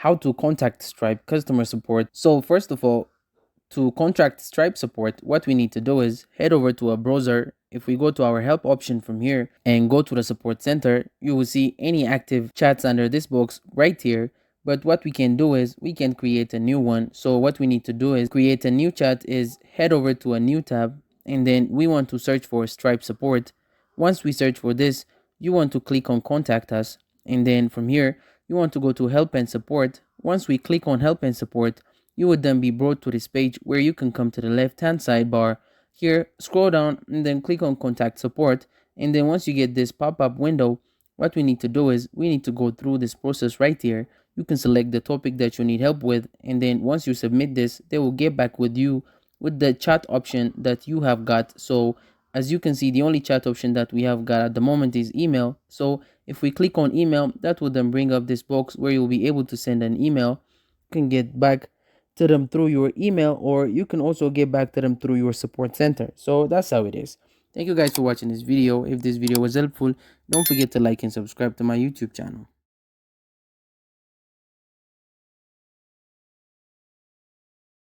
how to contact Stripe customer support. So first of all, to contact Stripe support, what we need to do is head over to a browser. If we go to our help option from here and go to the support center, you will see any active chats under this box right here. But what we can do is we can create a new one. So what we need to do is create a new chat is head over to a new tab, and then we want to search for Stripe support. Once we search for this, you want to click on contact us, and then from here you want to go to help and support. Once we click on help and support, you would then be brought to this page where you can come to the left hand sidebar here, scroll down, and then click on contact support. And then once you get this pop-up window, what we need to do is we need to go through this process right here. You can select the topic that you need help with, and then once you submit this, they will get back with you with the chat option that you have got. So as you can see, the only chat option that we have got at the moment is email. So if we click on email, that will then bring up this box where you'll be able to send an email. You can get back to them through your email, or you can also get back to them through your support center. So that's how it is. Thank you guys for watching this video. If this video was helpful, don't forget to like and subscribe to my YouTube channel.